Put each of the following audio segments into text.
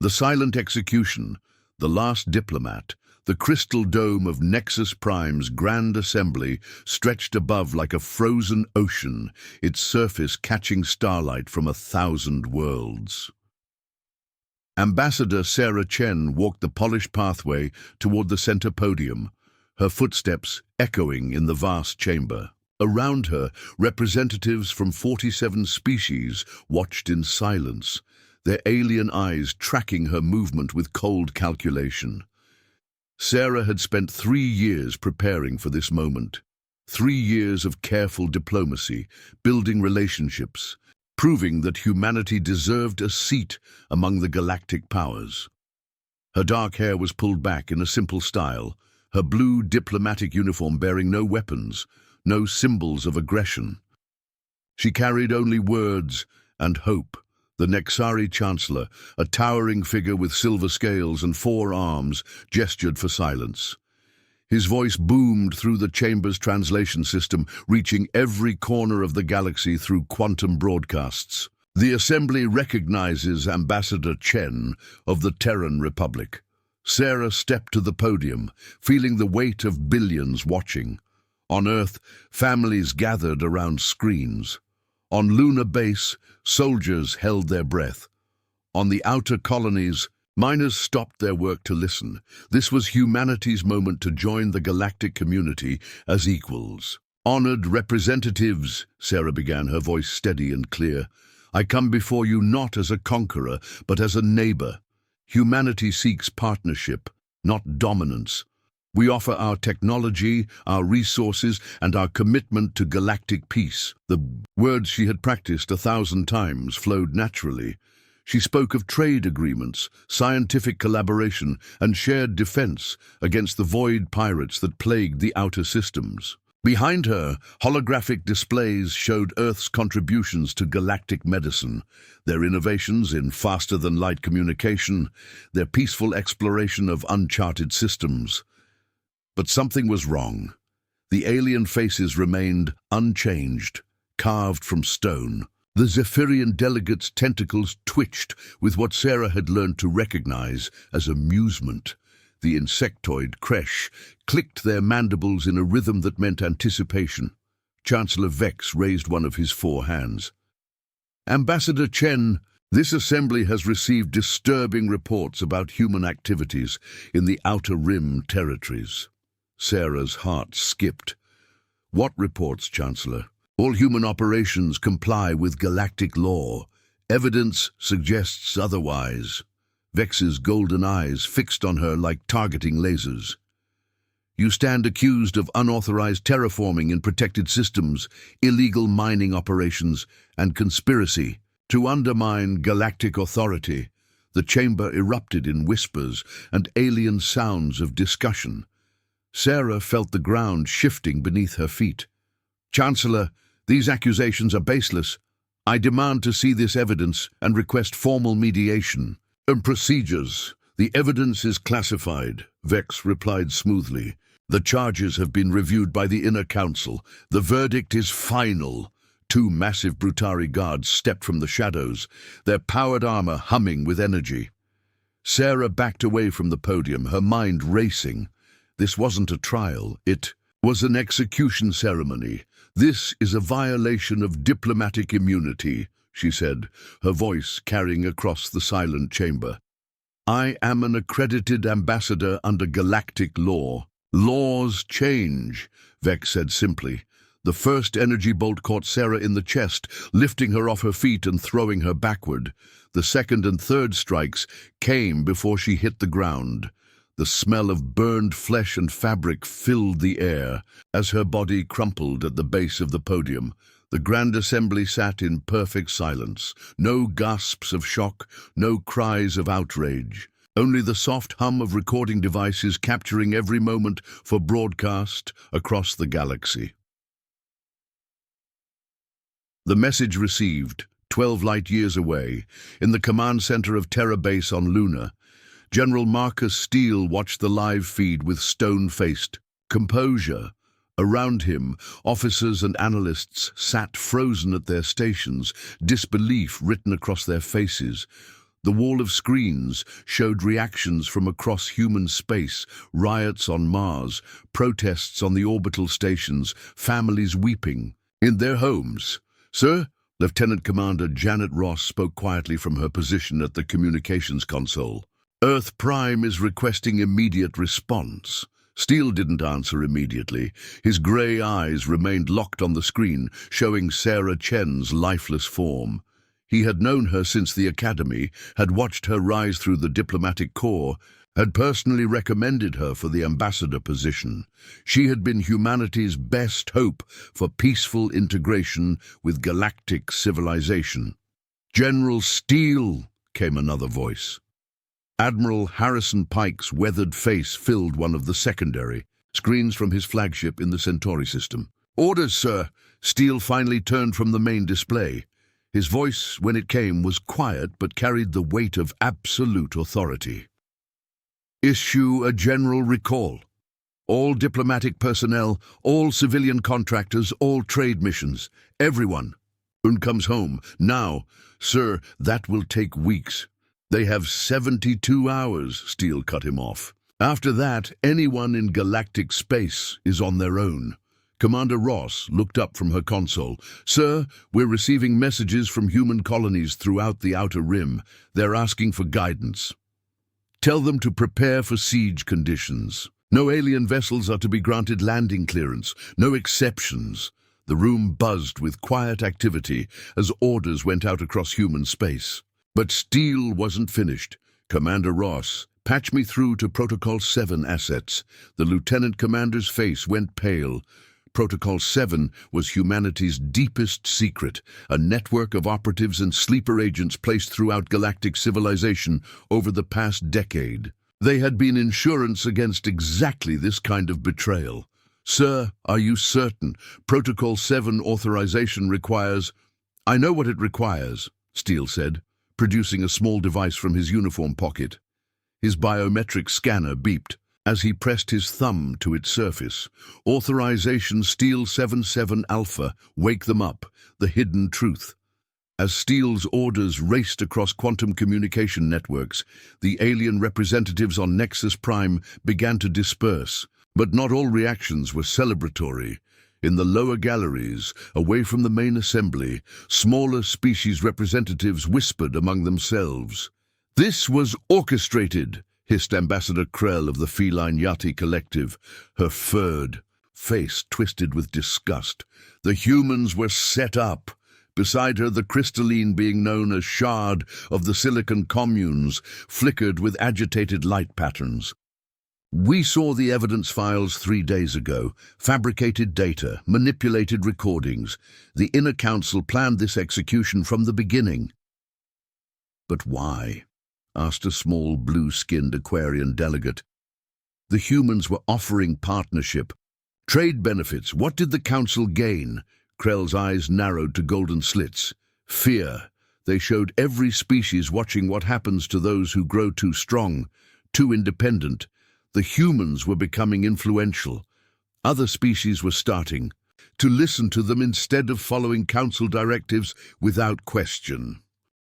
The silent execution, the last diplomat, the crystal dome of Nexus Prime's grand assembly stretched above like a frozen ocean, its surface catching starlight from 1,000 worlds. Ambassador Sarah Chen walked the polished pathway toward the center podium, her footsteps echoing in the vast chamber. Around her, representatives from 47 species watched in silence, their alien eyes tracking her movement with cold calculation. Sarah had spent 3 years preparing for this moment. 3 years of careful diplomacy, building relationships, proving that humanity deserved a seat among the galactic powers. Her dark hair was pulled back in a simple style, her blue diplomatic uniform bearing no weapons, no symbols of aggression. She carried only words and hope. The Nexari Chancellor, a towering figure with silver scales and 4 arms, gestured for silence. His voice boomed through the chamber's translation system, reaching every corner of the galaxy through quantum broadcasts. The Assembly recognizes Ambassador Chen of the Terran Republic. Sarah stepped to the podium, feeling the weight of billions watching. On Earth, families gathered around screens. On lunar base, soldiers held their breath. On the outer colonies, miners stopped their work to listen. This was humanity's moment to join the galactic community as equals. "Honored representatives," Sarah began, her voice steady and clear, "I come before you not as a conqueror, but as a neighbor. Humanity seeks partnership, not dominance. We offer our technology, our resources, and our commitment to galactic peace." The words she had practiced 1,000 times flowed naturally. She spoke of trade agreements, scientific collaboration, and shared defense against the void pirates that plagued the outer systems. Behind her, holographic displays showed Earth's contributions to galactic medicine, their innovations in faster-than-light communication, their peaceful exploration of uncharted systems. But something was wrong. The alien faces remained unchanged, carved from stone. The Zephyrian delegates' tentacles twitched with what Sarah had learned to recognize as amusement. The insectoid Kresh clicked their mandibles in a rhythm that meant anticipation. Chancellor Vex raised one of his 4 hands. "Ambassador Chen, this assembly has received disturbing reports about human activities in the Outer Rim territories." Sarah's heart skipped. "What reports, Chancellor?" "All human operations comply with galactic law. Evidence suggests otherwise." Vex's golden eyes fixed on her like targeting lasers. "You stand accused of unauthorized terraforming in protected systems, illegal mining operations, and conspiracy to undermine galactic authority." The chamber erupted in whispers and alien sounds of discussion. Sarah felt the ground shifting beneath her feet. "Chancellor, these accusations are baseless. I demand to see this evidence and request formal mediation." "Procedures. The evidence is classified," Vex replied smoothly. "The charges have been reviewed by the Inner Council. The verdict is final." 2 massive Brutari guards stepped from the shadows, their powered armor humming with energy. Sarah backed away from the podium, her mind racing. This wasn't a trial, it was an execution ceremony. "This is a violation of diplomatic immunity," she said, her voice carrying across the silent chamber. "I am an accredited ambassador under galactic law." "Laws change," Vex said simply. The first energy bolt caught Sarah in the chest, lifting her off her feet and throwing her backward. The second and third strikes came before she hit the ground. The smell of burned flesh and fabric filled the air as her body crumpled at the base of the podium. The Grand Assembly sat in perfect silence. No gasps of shock, no cries of outrage. Only the soft hum of recording devices capturing every moment for broadcast across the galaxy. The message received, 12 light-years away, in the command center of Terra Base on Luna. General Marcus Steele watched the live feed with stone-faced composure. Around him, officers and analysts sat frozen at their stations, disbelief written across their faces. The wall of screens showed reactions from across human space, riots on Mars, protests on the orbital stations, families weeping in their homes. "Sir?" Lieutenant Commander Janet Ross spoke quietly from her position at the communications console. "Earth Prime is requesting immediate response." Steele didn't answer immediately. His grey eyes remained locked on the screen, showing Sarah Chen's lifeless form. He had known her since the academy, had watched her rise through the diplomatic corps, had personally recommended her for the ambassador position. She had been humanity's best hope for peaceful integration with galactic civilization. "General Steele," came another voice. Admiral Harrison Pike's weathered face filled one of the secondary screens from his flagship in the Centauri system. "Orders, sir." Steele finally turned from the main display. His voice, when it came, was quiet but carried the weight of absolute authority. "Issue a general recall. All diplomatic personnel, all civilian contractors, all trade missions. Everyone. Comes home. Now. Sir, that will take weeks. They have 72 hours, Steele cut him off. After that, anyone in galactic space is on their own. Commander Ross looked up from her console. "Sir, we're receiving messages from human colonies throughout the Outer Rim. They're asking for guidance. Tell them to prepare for siege conditions. No alien vessels are to be granted landing clearance. No exceptions." The room buzzed with quiet activity as orders went out across human space. But Steele wasn't finished. "Commander Ross, patch me through to Protocol 7 assets." The lieutenant commander's face went pale. Protocol 7 was humanity's deepest secret, a network of operatives and sleeper agents placed throughout galactic civilization over the past decade. They had been insurance against exactly this kind of betrayal. "Sir, are you certain? Protocol 7 authorization requires—" "I know what it requires," Steele said, producing a small device from his uniform pocket. His biometric scanner beeped as he pressed his thumb to its surface. "Authorization Steele 77 Alpha, wake them up, the hidden truth." As Steele's orders raced across quantum communication networks, the alien representatives on Nexus Prime began to disperse, but not all reactions were celebratory. In the lower galleries, away from the main assembly, smaller species representatives whispered among themselves. "This was orchestrated," hissed Ambassador Krell of the Feline Yati Collective, her furred face twisted with disgust. "The humans were set up." Beside her, the crystalline being known as Shard of the Silicon Communes flickered with agitated light patterns. "We saw the evidence files 3 days ago. Fabricated data, manipulated recordings. The Inner Council planned this execution from the beginning." "But why?" asked a small blue-skinned Aquarian delegate. "The humans were offering partnership. Trade benefits. What did the Council gain?" Krell's eyes narrowed to golden slits. "Fear. They showed every species watching what happens to those who grow too strong, too independent. The humans were becoming influential. Other species were starting to listen to them instead of following Council directives without question."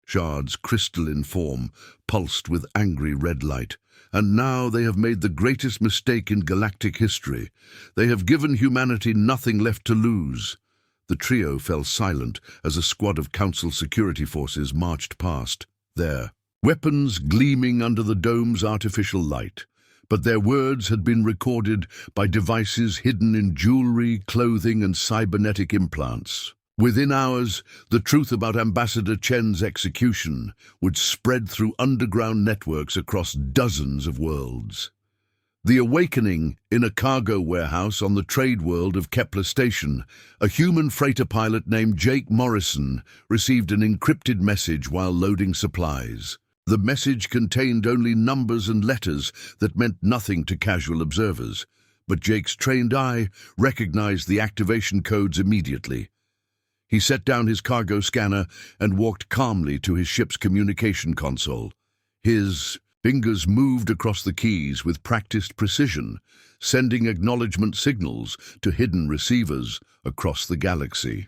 Shard's crystalline form pulsed with angry red light. "And now they have made the greatest mistake in galactic history. They have given humanity nothing left to lose." The trio fell silent as a squad of Council security forces marched past, their weapons gleaming under the dome's artificial light. But their words had been recorded by devices hidden in jewelry, clothing, and cybernetic implants. Within hours, the truth about Ambassador Chen's execution would spread through underground networks across dozens of worlds. The awakening in a cargo warehouse on the trade world of Kepler Station, a human freighter pilot named Jake Morrison received an encrypted message while loading supplies. The message contained only numbers and letters that meant nothing to casual observers, but Jake's trained eye recognized the activation codes immediately. He set down his cargo scanner and walked calmly to his ship's communication console. His fingers moved across the keys with practiced precision, sending acknowledgement signals to hidden receivers across the galaxy.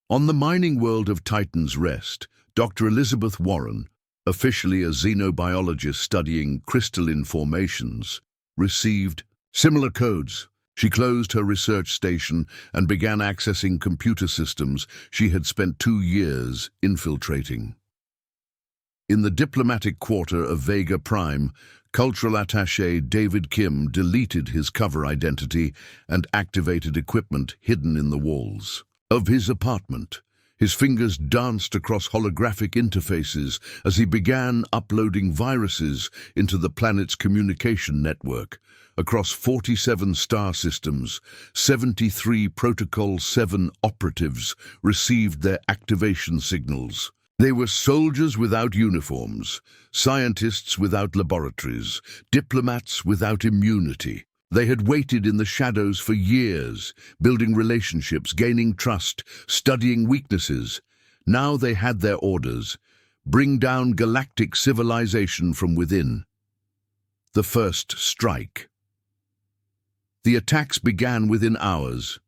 On the mining world of Titan's Rest, Dr. Elizabeth Warren, officially a xenobiologist studying crystalline formations, received similar codes. She closed her research station and began accessing computer systems she had spent 2 years infiltrating. In the diplomatic quarter of Vega Prime, cultural attaché David Kim deleted his cover identity and activated equipment hidden in the walls of his apartment. His fingers danced across holographic interfaces as he began uploading viruses into the planet's communication network. Across 47 star systems, 73 Protocol 7 operatives received their activation signals. They were soldiers without uniforms, scientists without laboratories, diplomats without immunity. They had waited in the shadows for years, building relationships, gaining trust, studying weaknesses. Now they had their orders: bring down galactic civilization from within. The first strike. The attacks began within hours,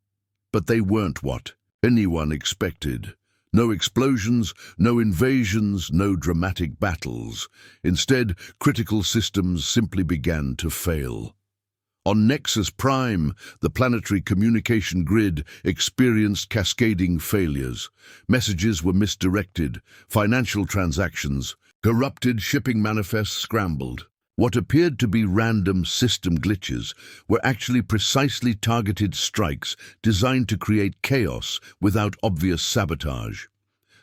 but they weren't what anyone expected. No explosions, no invasions, no dramatic battles. Instead, critical systems simply began to fail. On Nexus Prime, the planetary communication grid experienced cascading failures. Messages were misdirected, financial transactions, corrupted shipping manifests scrambled. What appeared to be random system glitches were actually precisely targeted strikes designed to create chaos without obvious sabotage.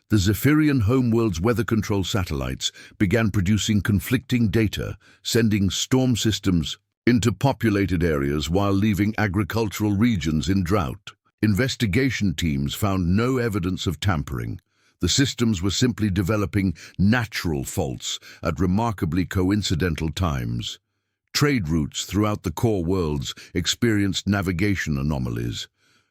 The Zephyrian homeworld's weather control satellites began producing conflicting data, sending storm systems into populated areas while leaving agricultural regions in drought. Investigation teams found no evidence of tampering. The systems were simply developing natural faults at remarkably coincidental times. Trade routes throughout the core worlds experienced navigation anomalies.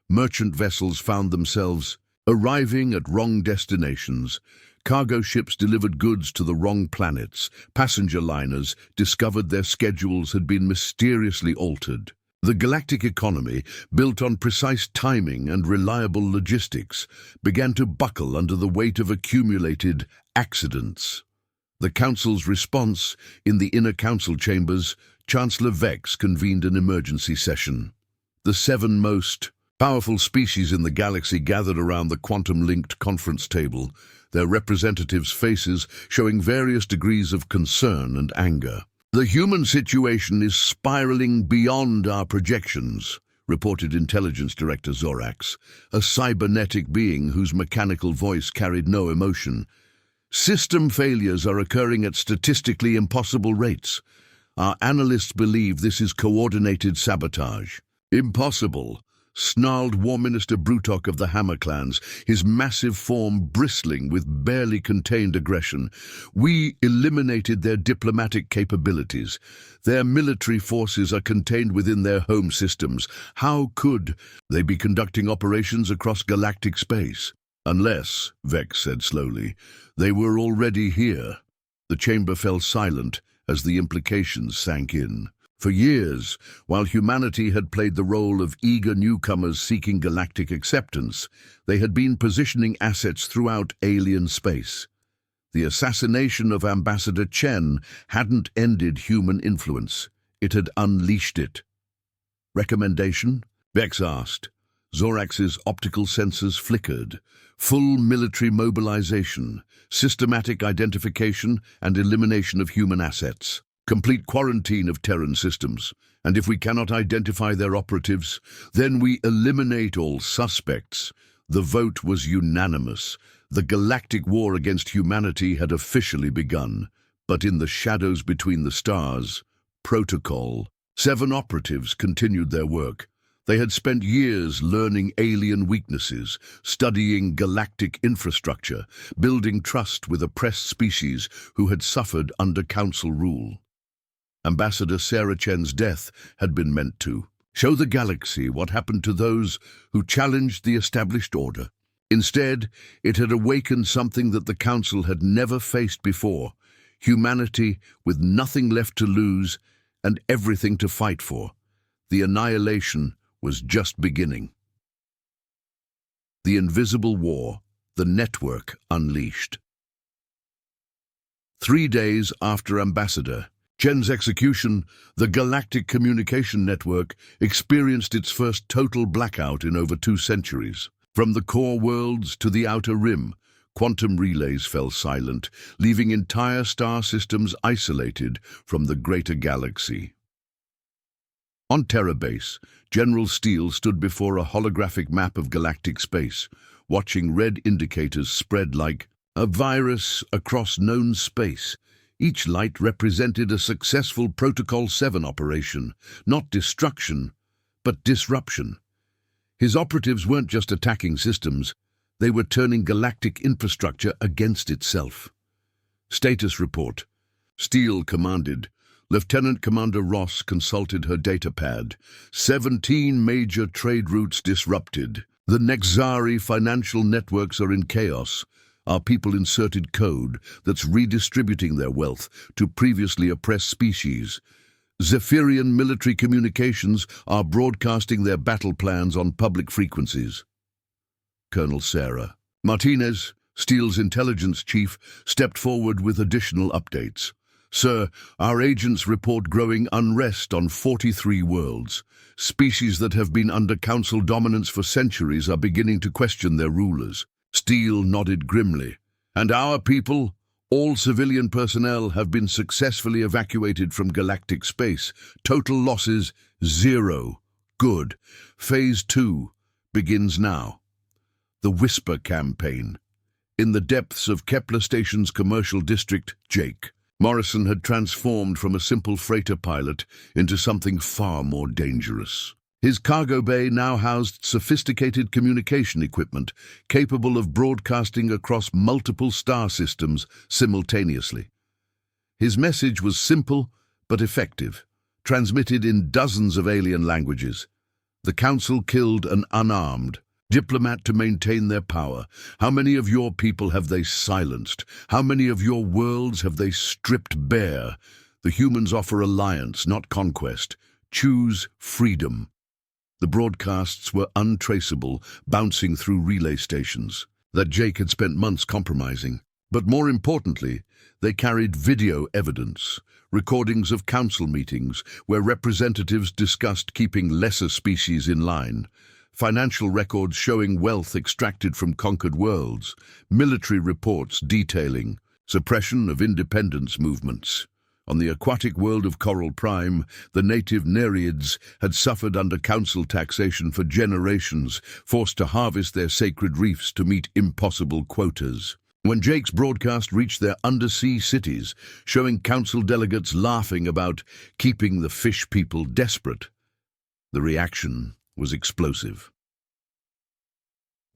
Merchant vessels found themselves arriving at wrong destinations. Cargo ships delivered goods to the wrong planets. Passenger liners discovered their schedules had been mysteriously altered. The galactic economy, built on precise timing and reliable logistics, began to buckle under the weight of accumulated accidents. The Council's response: in the inner council chambers, Chancellor Vex convened an emergency session. The 7 most powerful species in the galaxy gathered around the quantum-linked conference table, their representatives' faces showing various degrees of concern and anger. "The human situation is spiraling beyond our projections," reported Intelligence Director Zorax, a cybernetic being whose mechanical voice carried no emotion. "System failures are occurring at statistically impossible rates. Our analysts believe this is coordinated sabotage." "Impossible," snarled War Minister Brutok of the Hammer Clans, his massive form bristling with barely contained aggression. "We eliminated their diplomatic capabilities. Their military forces are contained within their home systems. How could they be conducting operations across galactic space? Unless," Vex said slowly, "they were already here." The chamber fell silent as the implications sank in. For years, while humanity had played the role of eager newcomers seeking galactic acceptance, they had been positioning assets throughout alien space. The assassination of Ambassador Chen hadn't ended human influence. It had unleashed it. "Recommendation?" Vex asked. Zorax's optical sensors flickered. "Full military mobilization, systematic identification and elimination of human assets. Complete quarantine of Terran systems, and if we cannot identify their operatives, then we eliminate all suspects." The vote was unanimous. The galactic war against humanity had officially begun. But in the shadows between the stars, Protocol 7 operatives continued their work. They had spent years learning alien weaknesses, studying galactic infrastructure, building trust with oppressed species who had suffered under Council rule. Ambassador Sarah Chen's death had been meant to show the galaxy what happened to those who challenged the established order. Instead, it had awakened something that the Council had never faced before: humanity with nothing left to lose and everything to fight for. The annihilation was just beginning. The Invisible War, the network unleashed. 3 days after Ambassador Jen's execution, the Galactic Communication Network experienced its first total blackout in over 2 centuries. From the core worlds to the outer rim, quantum relays fell silent, leaving entire star systems isolated from the greater galaxy. On Terra Base, General Steele stood before a holographic map of galactic space, watching red indicators spread like a virus across known space. Each light represented a successful Protocol 7 operation, not destruction, but disruption. His operatives weren't just attacking systems, they were turning galactic infrastructure against itself. Status report. Steele commanded. Lieutenant Commander Ross consulted her datapad. 17 major trade routes disrupted. The Nexari financial networks are in chaos. Our people inserted code that's redistributing their wealth to previously oppressed species. Zephyrian military communications are broadcasting their battle plans on public frequencies. Colonel Sarah Martinez, Steele's intelligence chief, stepped forward with additional updates. Sir, our agents report growing unrest on 43 worlds. Species that have been under Council dominance for centuries are beginning to question their rulers. Steele nodded grimly. And our people, all civilian personnel, have been successfully evacuated from galactic space. Total losses, 0. Good. Phase 2 begins now. The Whisper Campaign. In the depths of Kepler Station's commercial district, Jake Morrison had transformed from a simple freighter pilot into something far more dangerous. His cargo bay now housed sophisticated communication equipment capable of broadcasting across multiple star systems simultaneously. His message was simple but effective, transmitted in dozens of alien languages. The Council killed an unarmed diplomat to maintain their power. How many of your people have they silenced? How many of your worlds have they stripped bare? The humans offer alliance, not conquest. Choose freedom. The broadcasts were untraceable, bouncing through relay stations that Jake had spent months compromising. But more importantly, they carried video evidence, recordings of council meetings where representatives discussed keeping lesser species in line, financial records showing wealth extracted from conquered worlds, military reports detailing suppression of independence movements. On the aquatic world of Coral Prime, the native Nereids had suffered under council taxation for generations, forced to harvest their sacred reefs to meet impossible quotas. When Jake's broadcast reached their undersea cities, showing council delegates laughing about keeping the fish people desperate, the reaction was explosive.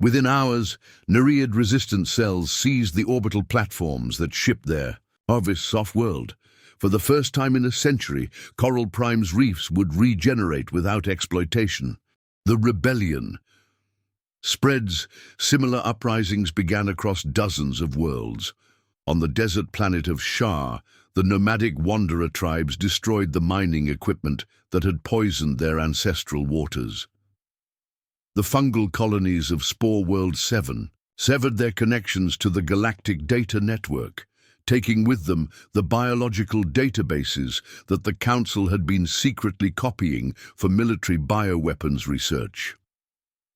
Within hours, Nereid resistance cells seized the orbital platforms that shipped there. Harvest's off-world. For the first time in a century, Coral Prime's reefs would regenerate without exploitation. The rebellion spreads. Similar uprisings began across dozens of worlds. On the desert planet of Shar, the nomadic wanderer tribes destroyed the mining equipment that had poisoned their ancestral waters. The fungal colonies of Spore World 7 severed their connections to the Galactic Data Network, taking with them the biological databases that the Council had been secretly copying for military bioweapons research.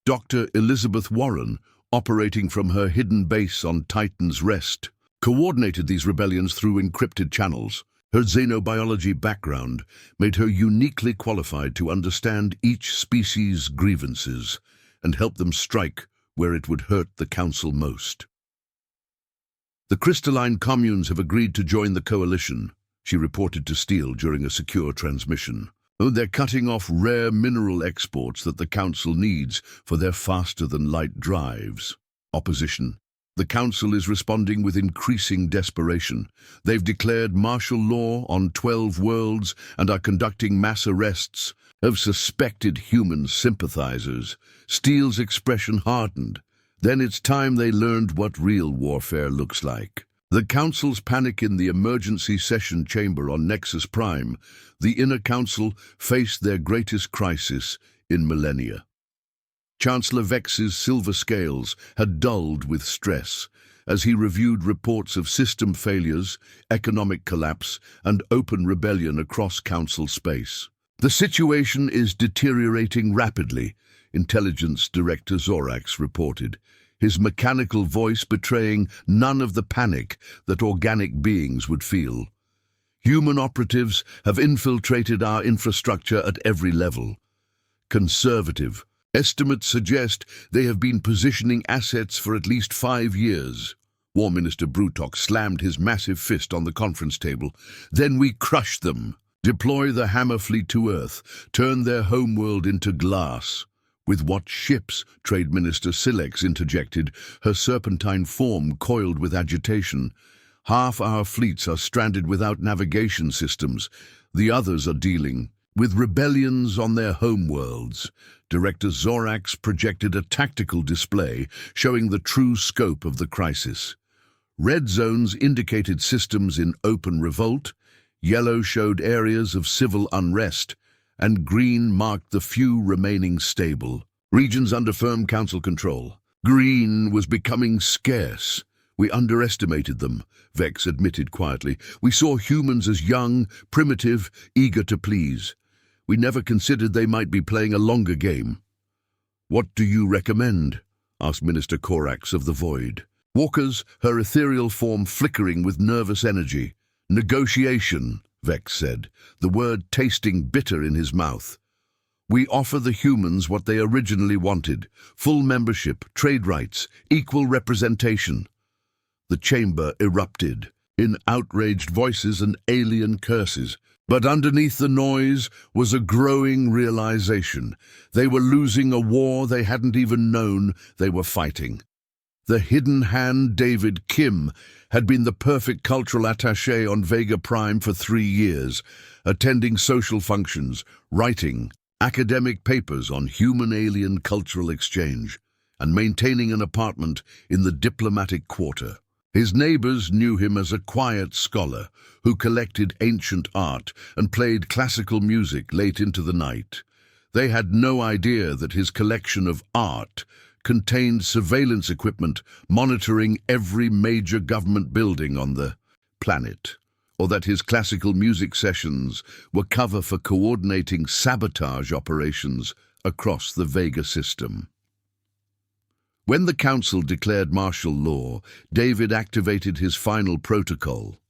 Dr. Elizabeth Warren, operating from her hidden base on Titan's Rest, coordinated these rebellions through encrypted channels. Her xenobiology background made her uniquely qualified to understand each species' grievances and help them strike where it would hurt the Council most. The crystalline communes have agreed to join the coalition, she reported to Steele during a secure transmission. Oh, they're cutting off rare mineral exports that the Council needs for their faster-than-light drives. Opposition. The Council is responding with increasing desperation. They've declared martial law on 12 worlds and are conducting mass arrests of suspected human sympathizers. Steele's expression hardened. Then it's time they learned what real warfare looks like. The Council's panic in the emergency session chamber on Nexus Prime. The Inner Council faced their greatest crisis in millennia. Chancellor Vex's silver scales had dulled with stress, as he reviewed reports of system failures, economic collapse, and open rebellion across Council space. "The situation is deteriorating rapidly," Intelligence Director Zorax reported, his mechanical voice betraying none of the panic that organic beings would feel. "Human operatives have infiltrated our infrastructure at every level. Conservative estimates suggest they have been positioning assets for at least 5 years. War Minister Brutok slammed his massive fist on the conference table. "Then we crush them. Deploy the Hammer Fleet to Earth. Turn their homeworld into glass." "With what ships?" Trade Minister Silex interjected, her serpentine form coiled with agitation. "Half our fleets are stranded without navigation systems. The others are dealing with rebellions on their homeworlds." Director Zorax projected a tactical display showing the true scope of the crisis. Red zones indicated systems in open revolt, yellow showed areas of civil unrest, and green marked the few remaining stable regions under firm council control. Green was becoming scarce. "We underestimated them," Vex admitted quietly. "We saw humans as young, primitive, eager to please. We never considered they might be playing a longer game." "What do you recommend?" asked Minister Corax of the Void. Walker's, her ethereal form flickering with nervous energy. "Negotiation," Vex said, the word tasting bitter in his mouth. "We offer the humans what they originally wanted: full membership, trade rights, equal representation." The chamber erupted in outraged voices and alien curses. But underneath the noise was a growing realization. They were losing a war they hadn't even known they were fighting. The hidden hand David Kim had been the perfect cultural attaché on Vega Prime for 3 years, attending social functions, writing academic papers on human-alien cultural exchange, and maintaining an apartment in the diplomatic quarter. His neighbors knew him as a quiet scholar who collected ancient art and played classical music late into the night. They had no idea that his collection of art contained surveillance equipment monitoring every major government building on the planet, or that his classical music sessions were cover for coordinating sabotage operations across the Vega system. When the Council declared martial law, David activated his final protocol.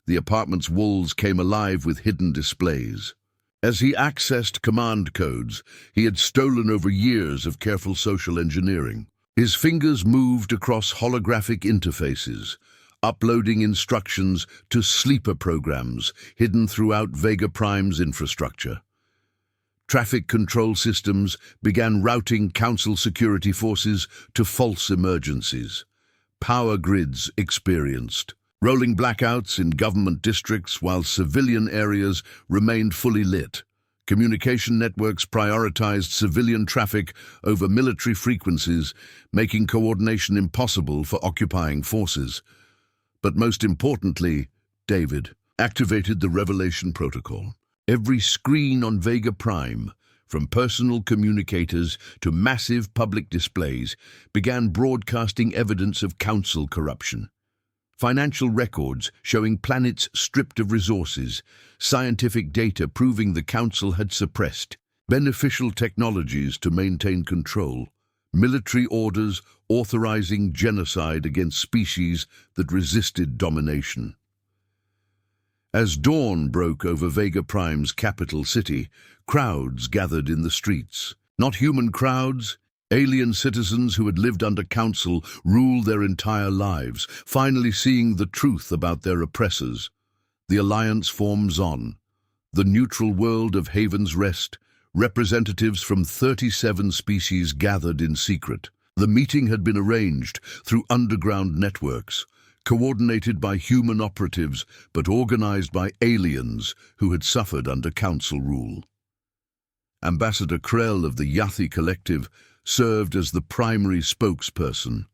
The apartment's walls came alive with hidden displays. As he accessed command codes, he had stolen over years of careful social engineering. His fingers moved across holographic interfaces, uploading instructions to sleeper programs hidden throughout Vega Prime's infrastructure. Traffic control systems began routing Council security forces to false emergencies. Power grids experienced rolling blackouts in government districts while civilian areas remained fully lit. Communication networks prioritized civilian traffic over military frequencies, making coordination impossible for occupying forces. But most importantly, David activated the Revelation Protocol. Every screen on Vega Prime, from personal communicators to massive public displays, began broadcasting evidence of Council corruption. Financial records showing planets stripped of resources, scientific data proving the Council had suppressed, beneficial technologies to maintain control, military orders authorizing genocide against species that resisted domination. As dawn broke over Vega Prime's capital city, crowds gathered in the streets. Not human crowds, alien citizens who had lived under Council rule their entire lives, finally seeing the truth about their oppressors. The alliance forms on. The neutral world of Haven's Rest, representatives from 37 species gathered in secret. The meeting had been arranged through underground networks, coordinated by human operatives but organized by aliens who had suffered under Council rule. Ambassador Krell of the Yathi Collective served as the primary spokesperson.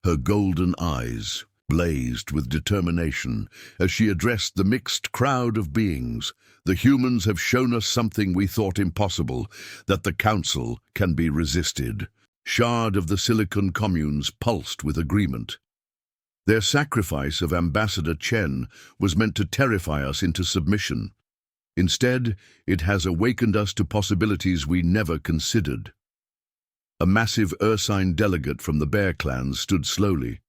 Her golden eyes blazed with determination as she addressed the mixed crowd of beings. "The humans have shown us something we thought impossible, that the Council can be resisted." Shard of the Silicon Communes pulsed with agreement. Their sacrifice of Ambassador Chen was meant to terrify us into submission. Instead, it has awakened us to possibilities we never considered. A massive Ursine delegate from the Bear Clan stood slowly.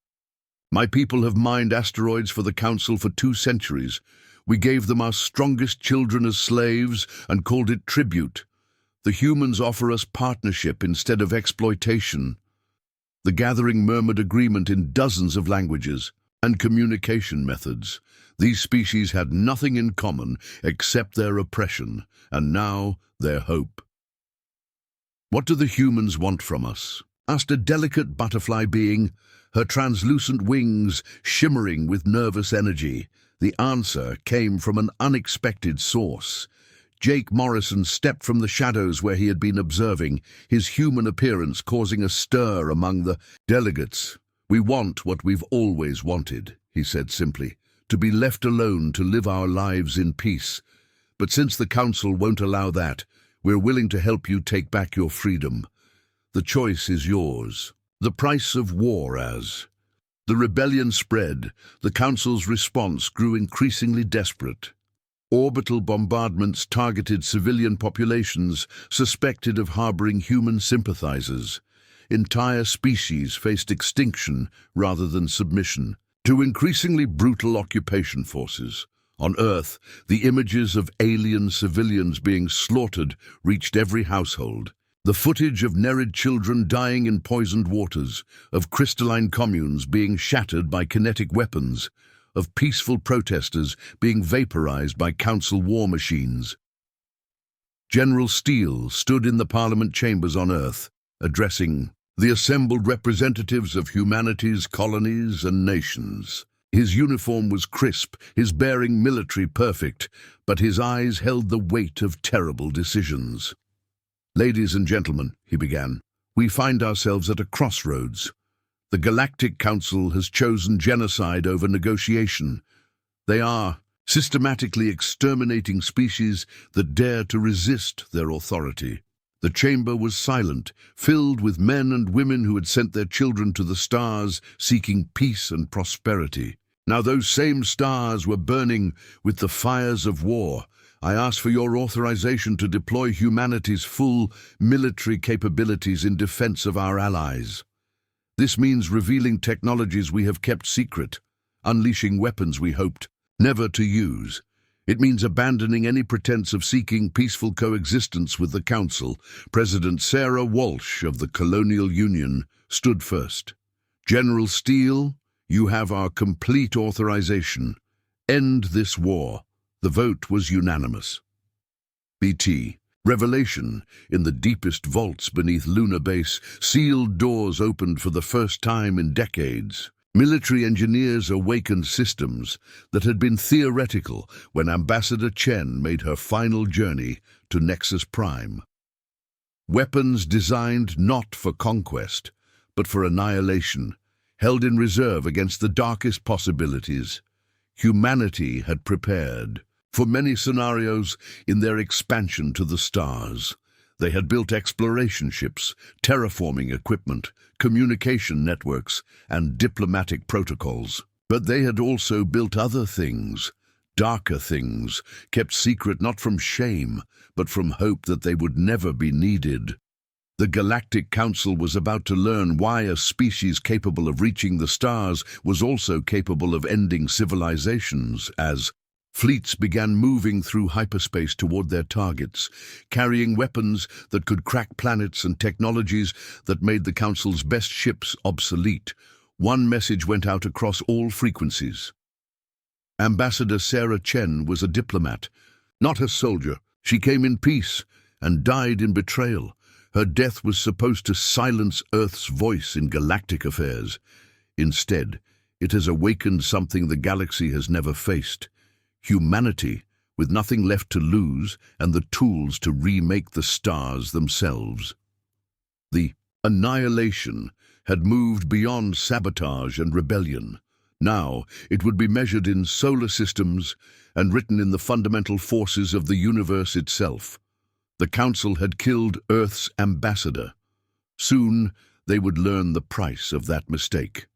"My people have mined asteroids for the Council for 2 centuries. We gave them our strongest children as slaves and called it tribute. The humans offer us partnership instead of exploitation." The gathering murmured agreement in dozens of languages and communication methods. These species had nothing in common except their oppression, and now their hope. "What do the humans want from us?" asked a delicate butterfly being, her translucent wings shimmering with nervous energy. The answer came from an unexpected source. Jake Morrison stepped from the shadows where he had been observing, his human appearance causing a stir among the delegates. "We want what we've always wanted," he said simply, "to be left alone to live our lives in peace. But since the Council won't allow that, we're willing to help you take back your freedom. The choice is yours." The price of war. As the rebellion spread, the Council's response grew increasingly desperate. Orbital bombardments targeted civilian populations suspected of harboring human sympathizers. Entire species faced extinction rather than submission to increasingly brutal occupation forces. On Earth, the images of alien civilians being slaughtered reached every household. The footage of Nerid children dying in poisoned waters, of crystalline communes being shattered by kinetic weapons, of peaceful protesters being vaporized by Council war machines. General Steele stood in the Parliament chambers on Earth, addressing the assembled representatives of humanity's colonies and nations. His uniform was crisp, his bearing military perfect, but his eyes held the weight of terrible decisions. "Ladies and gentlemen," he began, "we find ourselves at a crossroads. The Galactic Council has chosen genocide over negotiation. They are systematically exterminating species that dare to resist their authority." The chamber was silent, filled with men and women who had sent their children to the stars seeking peace and prosperity. Now those same stars were burning with the fires of war. "I ask for your authorization to deploy humanity's full military capabilities in defense of our allies. This means revealing technologies we have kept secret, unleashing weapons we hoped never to use. It means abandoning any pretense of seeking peaceful coexistence with the Council." President Sarah Walsh of the Colonial Union stood first. "General Steele, you have our complete authorization. End this war." The vote was unanimous. BT. Revelation. In the deepest vaults beneath Lunar Base, sealed doors opened for the first time in decades. Military engineers awakened systems that had been theoretical when Ambassador Chen made her final journey to Nexus Prime. Weapons designed not for conquest, but for annihilation, held in reserve against the darkest possibilities. Humanity had prepared for many scenarios in their expansion to the stars. They had built exploration ships, terraforming equipment, communication networks, and diplomatic protocols. But they had also built other things, darker things, kept secret not from shame, but from hope that they would never be needed. The Galactic Council was about to learn why a species capable of reaching the stars was also capable of ending civilizations, as fleets began moving through hyperspace toward their targets, carrying weapons that could crack planets and technologies that made the Council's best ships obsolete. One message went out across all frequencies. Ambassador Sarah Chen was a diplomat, not a soldier. She came in peace and died in betrayal. Her death was supposed to silence Earth's voice in galactic affairs. Instead, it has awakened something the galaxy has never faced. Humanity, with nothing left to lose and the tools to remake the stars themselves. The annihilation had moved beyond sabotage and rebellion. Now it would be measured in solar systems and written in the fundamental forces of the universe itself. The Council had killed Earth's ambassador. Soon they would learn the price of that mistake.